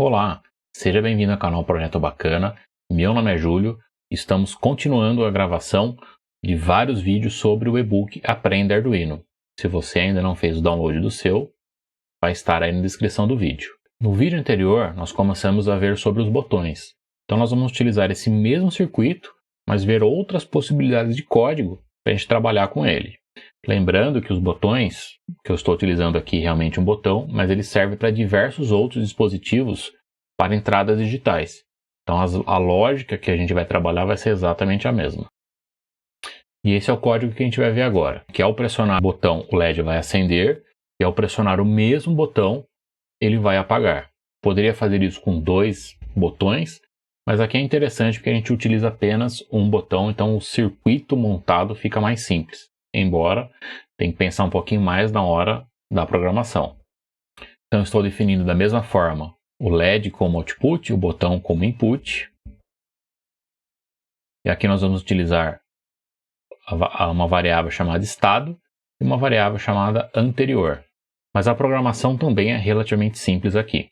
Olá, seja bem-vindo ao canal Projeto Bacana. Meu nome é Júlio. Estamos continuando a gravação de vários vídeos sobre o e-book Aprenda Arduino. Se você ainda não fez o download do seu, vai estar aí na descrição do vídeo. No vídeo anterior, nós começamos a ver sobre os botões. Então nós vamos utilizar esse mesmo circuito, mas ver outras possibilidades de código para a gente trabalhar com ele. Lembrando que os botões, que eu estou utilizando aqui realmente um botão, mas ele serve para diversos outros dispositivos para entradas digitais. Então a lógica que a gente vai trabalhar vai ser exatamente a mesma. E esse é o código que a gente vai ver agora, que ao pressionar o botão o LED vai acender, e ao pressionar o mesmo botão ele vai apagar. Poderia fazer isso com dois botões, mas aqui é interessante porque a gente utiliza apenas um botão, então o circuito montado fica mais simples. Embora tem que pensar um pouquinho mais na hora da programação. Então estou definindo da mesma forma o LED como output, o botão como input. E aqui nós vamos utilizar uma variável chamada estado e uma variável chamada anterior. Mas a programação também é relativamente simples aqui.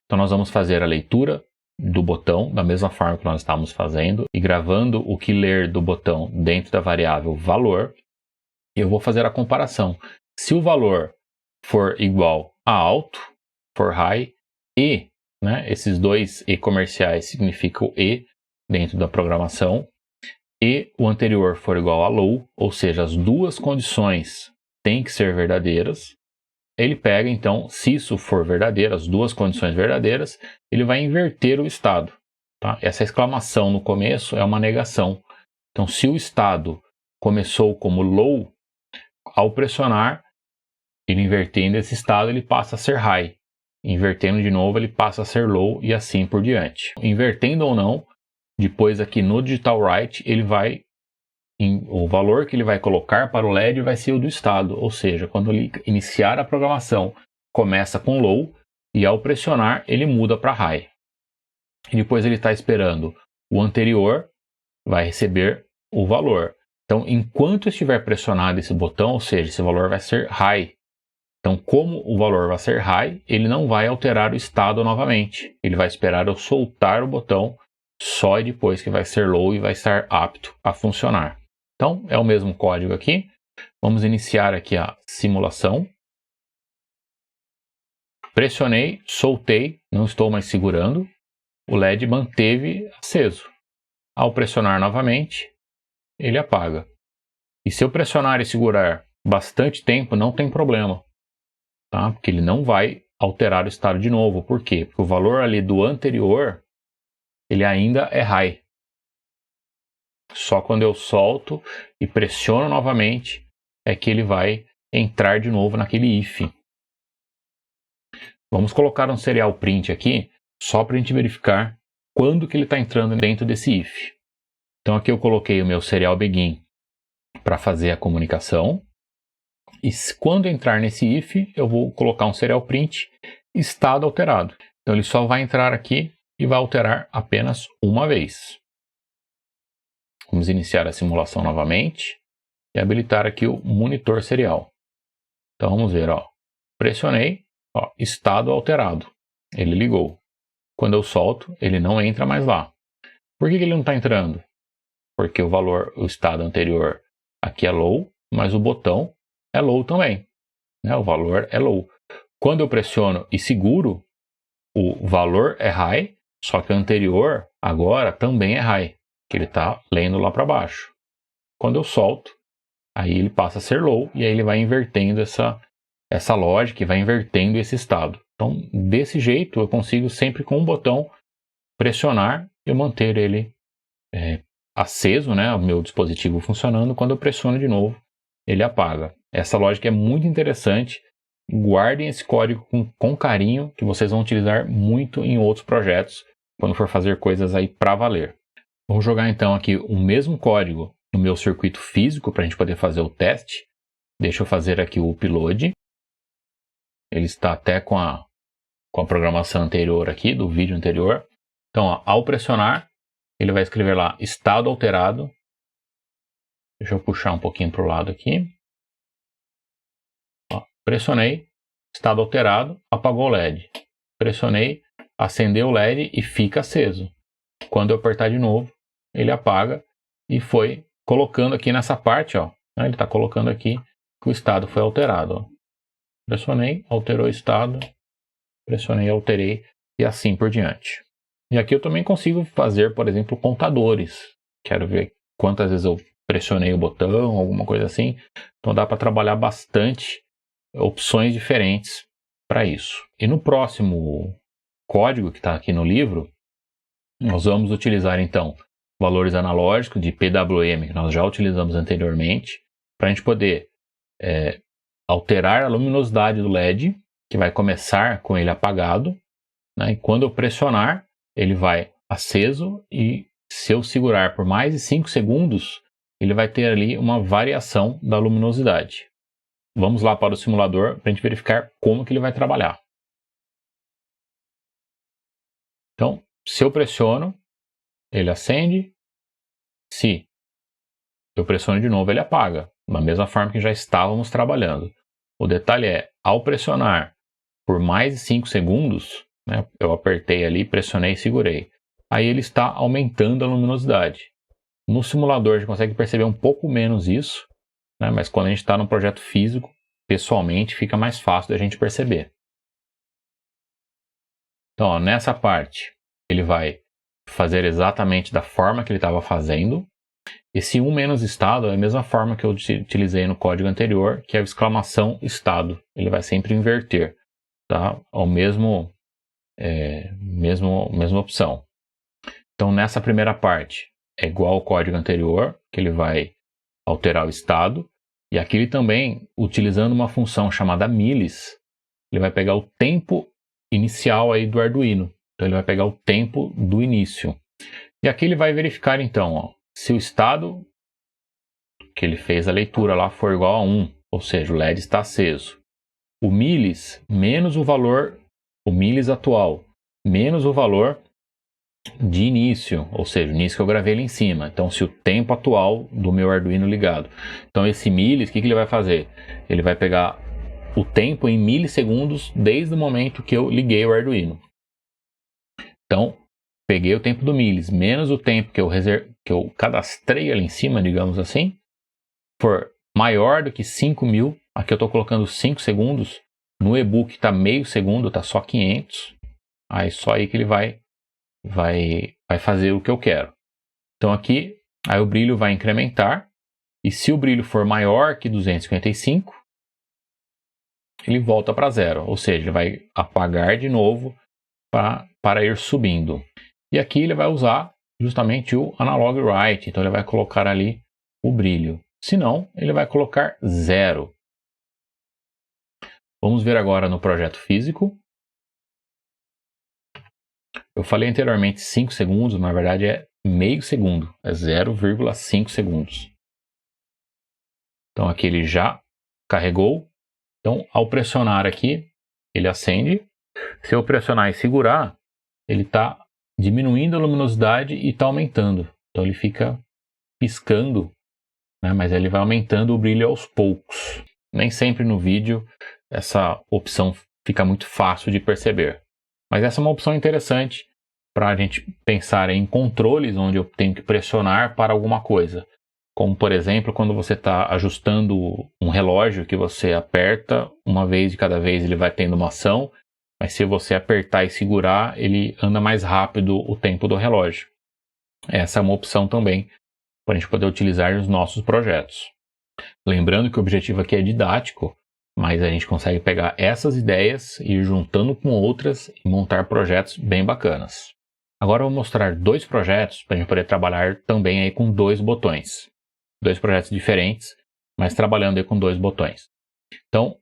Então nós vamos fazer a leitura do botão da mesma forma que nós estávamos fazendo e gravando o que ler do botão dentro da variável valor. E eu vou fazer a comparação. Se o valor for igual a alto, for high, e, esses dois e comerciais significam e dentro da programação, e o anterior for igual a low, ou seja, as duas condições têm que ser verdadeiras, ele pega então, se isso for verdadeiro, as duas condições verdadeiras, ele vai inverter o estado. Tá? Essa exclamação no começo é uma negação. Então, se o estado começou como low, ao pressionar, ele invertendo esse estado, ele passa a ser high. Invertendo de novo, ele passa a ser low e assim por diante. Invertendo ou não, depois aqui no Digital Write, o valor que ele vai colocar para o LED vai ser o do estado. Ou seja, quando ele iniciar a programação, começa com low e ao pressionar, ele muda para high. E depois ele está esperando o anterior, vai receber o valor. Então, enquanto estiver pressionado esse botão, ou seja, esse valor vai ser high. Então, como o valor vai ser high, ele não vai alterar o estado novamente. Ele vai esperar eu soltar o botão só depois que vai ser low e vai estar apto a funcionar. Então, é o mesmo código aqui. Vamos iniciar aqui a simulação. Pressionei, soltei, não estou mais segurando. O LED manteve aceso. Ao pressionar novamente, ele apaga. E se eu pressionar e segurar bastante tempo, não tem problema, tá? Porque ele não vai alterar o estado de novo. Por quê? Porque o valor ali do anterior, ele ainda é high. Só quando eu solto e pressiono novamente, é que ele vai entrar de novo naquele if. Vamos colocar um serial print aqui, só para a gente verificar quando que ele está entrando dentro desse if. Então aqui eu coloquei o meu serial begin para fazer a comunicação. E quando entrar nesse if, eu vou colocar um serial print estado alterado. Então ele só vai entrar aqui e vai alterar apenas uma vez. Vamos iniciar a simulação novamente e habilitar aqui o monitor serial. Então vamos ver, pressionei, estado alterado. Ele ligou. Quando eu solto, ele não entra mais lá. Por que ele não está entrando? Porque o estado anterior aqui é low, mas o botão é low também. O valor é low. Quando eu pressiono e seguro, o valor é high, só que o anterior agora também é high, que ele está lendo lá para baixo. Quando eu solto, aí ele passa a ser low e aí ele vai invertendo essa lógica e vai invertendo esse estado. Então, desse jeito, eu consigo sempre com um botão pressionar e manter ele aceso, o meu dispositivo funcionando. Quando eu pressiono de novo, ele apaga. Essa lógica é muito interessante. Guardem esse código com carinho, que vocês vão utilizar muito em outros projetos, quando for fazer coisas aí para valer. Vamos jogar então aqui o mesmo código no meu circuito físico, para a gente poder fazer o teste. Deixa eu fazer aqui o upload. Ele está até com a programação anterior aqui, do vídeo anterior. Então, ao pressionar, ele vai escrever lá, estado alterado. Deixa eu puxar um pouquinho para o lado aqui. Pressionei, estado alterado, apagou o LED. Pressionei, acendeu o LED e fica aceso. Quando eu apertar de novo, ele apaga e foi colocando aqui nessa parte, ó. Ele está colocando aqui que o estado foi alterado. Ó. Pressionei, alterou o estado, pressionei, alterei e assim por diante. E aqui eu também consigo fazer, por exemplo, contadores. Quero ver quantas vezes eu pressionei o botão, alguma coisa assim. Então dá para trabalhar bastante opções diferentes para isso. E no próximo código que está aqui no livro, nós vamos utilizar então valores analógicos de PWM, que nós já utilizamos anteriormente, para a gente poder alterar a luminosidade do LED, que vai começar com ele apagado, né? E quando eu pressionar, ele vai aceso, e se eu segurar por mais de 5 segundos, ele vai ter ali uma variação da luminosidade. Vamos lá para o simulador para a gente verificar como que ele vai trabalhar. Então, se eu pressiono, ele acende. Se eu pressiono de novo, ele apaga, da mesma forma que já estávamos trabalhando. O detalhe é, ao pressionar por mais de 5 segundos, né, eu apertei ali, pressionei e segurei. Aí ele está aumentando a luminosidade. No simulador a gente consegue perceber um pouco menos isso, né, mas quando a gente está no projeto físico, pessoalmente, fica mais fácil da gente perceber. Então, ó, nessa parte, ele vai fazer exatamente da forma que ele estava fazendo. Esse 1 menos estado é a mesma forma que eu utilizei no código anterior, que é a exclamação estado. Ele vai sempre inverter, tá? Mesma opção. Então, nessa primeira parte, é igual ao código anterior, que ele vai alterar o estado. E aqui ele também, utilizando uma função chamada milis, ele vai pegar o tempo inicial aí do Arduino. Então ele vai pegar o tempo do início. E aqui ele vai verificar então, ó, se o estado que ele fez a leitura lá for igual a 1, ou seja, o LED está aceso. O milis menos o valor, o milis atual, menos o valor de início, ou seja, o início que eu gravei ali em cima. Então, se o tempo atual do meu Arduino ligado. Então, esse milis, o que ele vai fazer? Ele vai pegar o tempo em milissegundos desde o momento que eu liguei o Arduino. Então, peguei o tempo do milis, menos o tempo que eu cadastrei ali em cima, digamos assim, for maior do que 5.000, aqui eu estou colocando 5 segundos, no e-book está meio segundo, está só 500, aí só aí que ele vai fazer o que eu quero. Então aqui, aí o brilho vai incrementar, e se o brilho for maior que 255, ele volta para zero, ou seja, ele vai apagar de novo para ir subindo. E aqui ele vai usar justamente o analog write, então ele vai colocar ali o brilho. Se não, ele vai colocar zero. Vamos ver agora no projeto físico. Eu falei anteriormente 5 segundos, mas na verdade é meio segundo, é 0,5 segundos. Então aqui ele já carregou. Então ao pressionar aqui, ele acende. Se eu pressionar e segurar, ele está diminuindo a luminosidade e está aumentando. Então ele fica piscando, né? Mas ele vai aumentando o brilho aos poucos. Nem sempre no vídeo essa opção fica muito fácil de perceber. Mas essa é uma opção interessante para a gente pensar em controles onde eu tenho que pressionar para alguma coisa. Como, por exemplo, quando você está ajustando um relógio que você aperta uma vez de cada vez, ele vai tendo uma ação, mas se você apertar e segurar, ele anda mais rápido o tempo do relógio. Essa é uma opção também para a gente poder utilizar nos nossos projetos. Lembrando que o objetivo aqui é didático, mas a gente consegue pegar essas ideias e ir juntando com outras e montar projetos bem bacanas. Agora eu vou mostrar 2 projetos para a gente poder trabalhar também aí com 2 botões. 2 projetos diferentes, mas trabalhando aí com 2 botões. Então,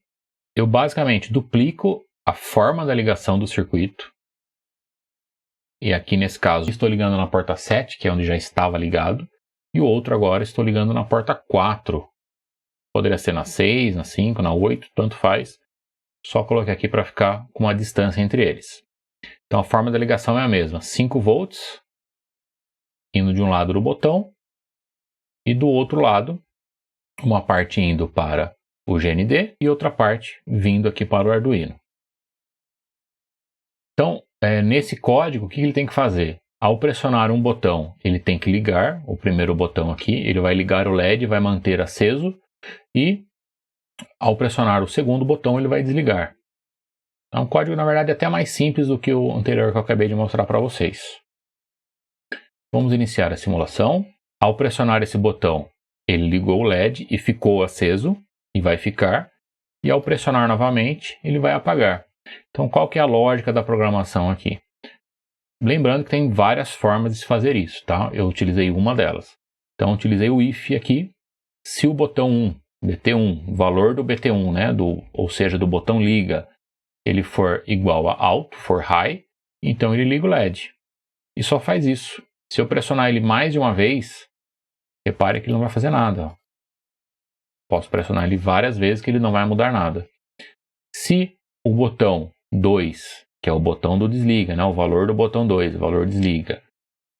eu basicamente duplico a forma da ligação do circuito. E aqui nesse caso estou ligando na porta 7, que é onde já estava ligado. E o outro agora estou ligando na porta 4. Poderia ser na 6, na 5, na 8, tanto faz. Só coloquei aqui para ficar com uma distância entre eles. Então a forma da ligação é a mesma. 5 volts, indo de um lado do botão. E do outro lado, uma parte indo para o GND e outra parte vindo aqui para o Arduino. Então, nesse código, o que ele tem que fazer? Ao pressionar um botão, ele tem que ligar o primeiro botão aqui, ele vai ligar o LED, vai manter aceso, e ao pressionar o segundo botão, ele vai desligar. É um código, na verdade, até mais simples do que o anterior que eu acabei de mostrar para vocês. Vamos iniciar a simulação. Ao pressionar esse botão, ele ligou o LED e ficou aceso, e vai ficar. E ao pressionar novamente, ele vai apagar. Então, qual que é a lógica da programação aqui? Lembrando que tem várias formas de se fazer isso, tá? Eu utilizei uma delas. Então, eu utilizei o if aqui. Se o botão 1, BT1, o valor do BT1, né, ou seja, do botão liga, ele for igual a alto, for high, então ele liga o LED. E só faz isso. Se eu pressionar ele mais de uma vez, repare que ele não vai fazer nada. Ó. Posso pressionar ele várias vezes que ele não vai mudar nada. Se o botão 2, que é o botão do desliga, né? O valor do botão 2, o valor desliga,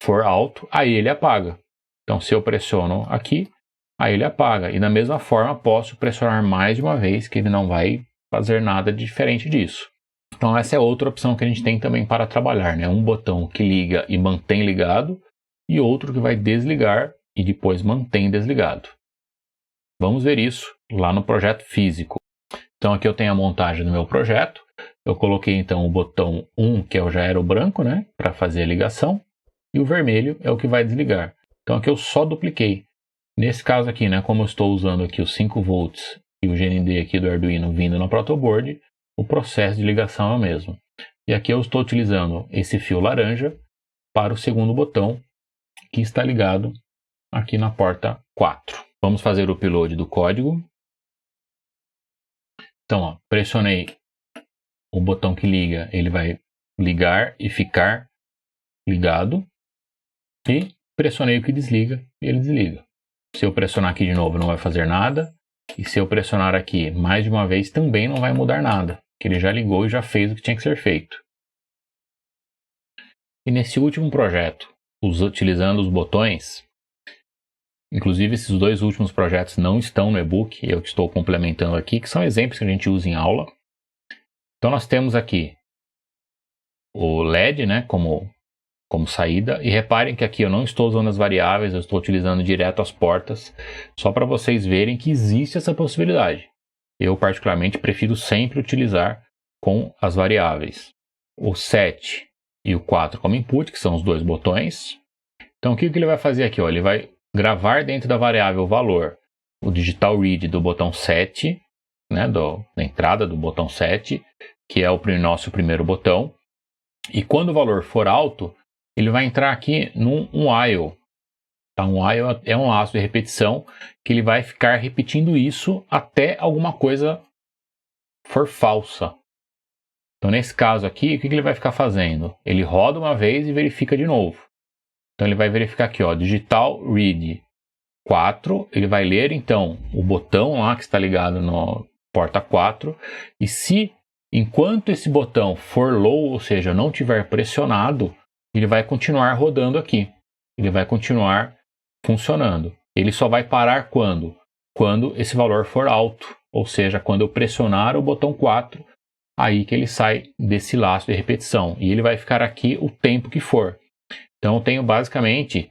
for alto, aí ele apaga. Então, se eu pressiono aqui, aí ele apaga. E da mesma forma, posso pressionar mais de uma vez, que ele não vai fazer nada diferente disso. Então, essa é outra opção que a gente tem também para trabalhar, né? Um botão que liga e mantém ligado, e outro que vai desligar e depois mantém desligado. Vamos ver isso lá no projeto físico. Então, aqui eu tenho a montagem do meu projeto. Eu coloquei então o botão 1, que já era o branco, né, para fazer a ligação, e o vermelho é o que vai desligar. Então aqui eu só dupliquei. Nesse caso aqui, né, como eu estou usando aqui os 5 volts e o GND aqui do Arduino vindo no protoboard, o processo de ligação é o mesmo. E aqui eu estou utilizando esse fio laranja para o segundo botão, que está ligado aqui na porta 4. Vamos fazer o upload do código. Então, ó, pressionei o botão que liga, ele vai ligar e ficar ligado. E pressionei o que desliga e ele desliga. Se eu pressionar aqui de novo, não vai fazer nada. E se eu pressionar aqui mais de uma vez, também não vai mudar nada, porque ele já ligou e já fez o que tinha que ser feito. E nesse último projeto, utilizando os botões, inclusive esses dois últimos projetos não estão no e-book, eu que estou complementando aqui, que são exemplos que a gente usa em aula. Então nós temos aqui o LED, né, como saída, e reparem que aqui eu não estou usando as variáveis, eu estou utilizando direto as portas, só para vocês verem que existe essa possibilidade. Eu particularmente prefiro sempre utilizar com as variáveis. O 7 e o 4 como input, que são os dois botões. Então o que ele vai fazer aqui? Ó? Ele vai gravar dentro da variável o valor, o digital read do botão 7, né, da entrada do botão 7, que é o nosso primeiro botão. E quando o valor for alto, ele vai entrar aqui num while. Tá? Um while é um laço de repetição que ele vai ficar repetindo isso até alguma coisa for falsa. Então, nesse caso aqui, o que ele vai ficar fazendo? Ele roda uma vez e verifica de novo. Então, ele vai verificar aqui, ó, digital read 4. Ele vai ler, então, o botão lá que está ligado no porta 4. E se, enquanto esse botão for low, ou seja, não tiver pressionado, ele vai continuar rodando aqui. Ele vai continuar funcionando. Ele só vai parar quando? Quando esse valor for alto. Ou seja, quando eu pressionar o botão 4, aí que ele sai desse laço de repetição. E ele vai ficar aqui o tempo que for. Então eu tenho basicamente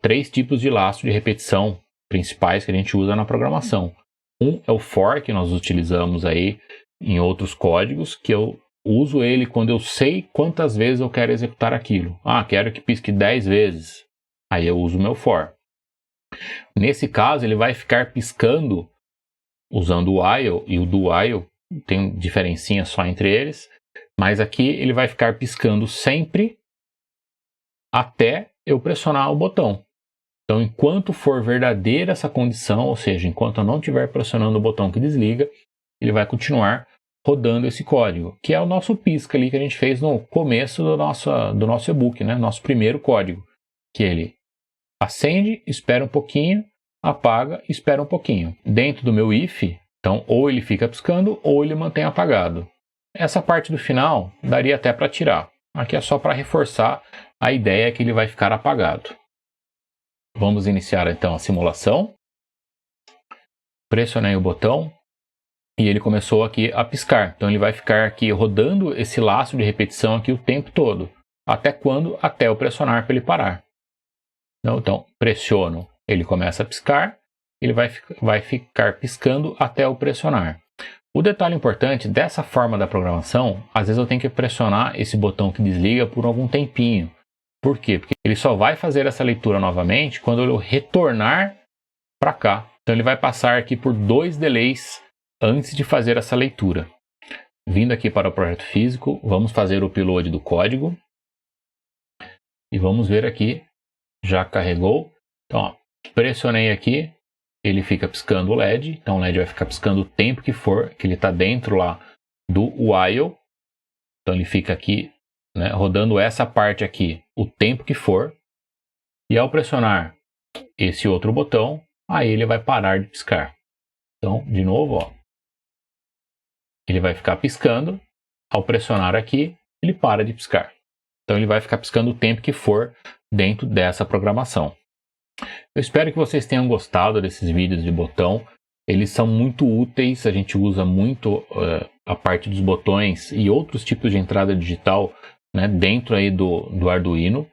3 tipos de laço de repetição principais que a gente usa na programação. Um é o for, que nós utilizamos aí em outros códigos, que eu uso ele quando eu sei quantas vezes eu quero executar aquilo. Ah, quero que pisque 10 vezes. Aí eu uso o meu for. Nesse caso, ele vai ficar piscando usando o while e o do while. Tem diferencinha só entre eles. Mas aqui ele vai ficar piscando sempre até eu pressionar o botão. Então, enquanto for verdadeira essa condição, ou seja, enquanto eu não estiver pressionando o botão que desliga, ele vai continuar rodando esse código, que é o nosso pisca ali que a gente fez no começo do nosso e-book, né? Nosso primeiro código, que ele acende, espera um pouquinho, apaga, espera um pouquinho. Dentro do meu if, então, ou ele fica piscando ou ele mantém apagado. Essa parte do final daria até para tirar. Aqui é só para reforçar a ideia que ele vai ficar apagado. Vamos iniciar então a simulação. Pressionei o botão. e ele começou aqui a piscar. Então ele vai ficar aqui rodando esse laço de repetição aqui o tempo todo. Até quando? Até eu pressionar para ele parar. Então pressiono, ele começa a piscar, ele vai ficar piscando até eu pressionar. O detalhe importante dessa forma da programação, às vezes eu tenho que pressionar esse botão que desliga por algum tempinho. Por quê? Porque ele só vai fazer essa leitura novamente quando eu retornar para cá. Então ele vai passar aqui por 2 delays antes de fazer essa leitura. Vindo aqui para o projeto físico, vamos fazer o upload do código. E vamos ver aqui, já carregou. Então, ó, pressionei aqui, ele fica piscando o LED. Então o LED vai ficar piscando o tempo que for, que ele está dentro lá do while. Então ele fica aqui, né, rodando essa parte aqui o tempo que for. E ao pressionar esse outro botão, aí ele vai parar de piscar. Então, de novo, ó, ele vai ficar piscando. Ao pressionar aqui, ele para de piscar. Então ele vai ficar piscando o tempo que for dentro dessa programação. Eu espero que vocês tenham gostado desses vídeos de botão. Eles são muito úteis, a gente usa muito a parte dos botões e outros tipos de entrada digital, né, dentro aí do Arduino.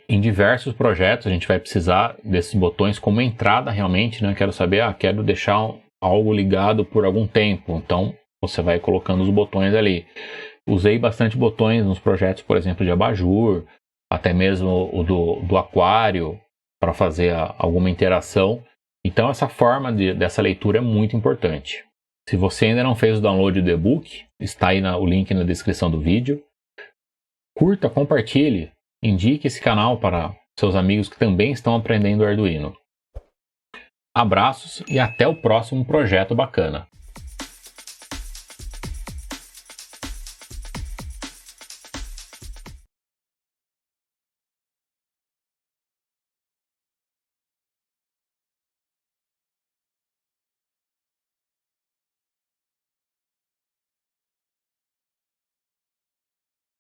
Em diversos projetos a gente vai precisar desses botões como entrada realmente, né? Quero saber, quero deixar algo ligado por algum tempo, então você vai colocando os botões ali. Usei bastante botões nos projetos, por exemplo, de abajur, até mesmo o do aquário, para fazer alguma interação. Então essa forma dessa leitura é muito importante. Se você ainda não fez o download do e-book, está aí o link na descrição do vídeo. Curta, compartilhe, indique esse canal para seus amigos que também estão aprendendo Arduino. Abraços e até o próximo projeto bacana!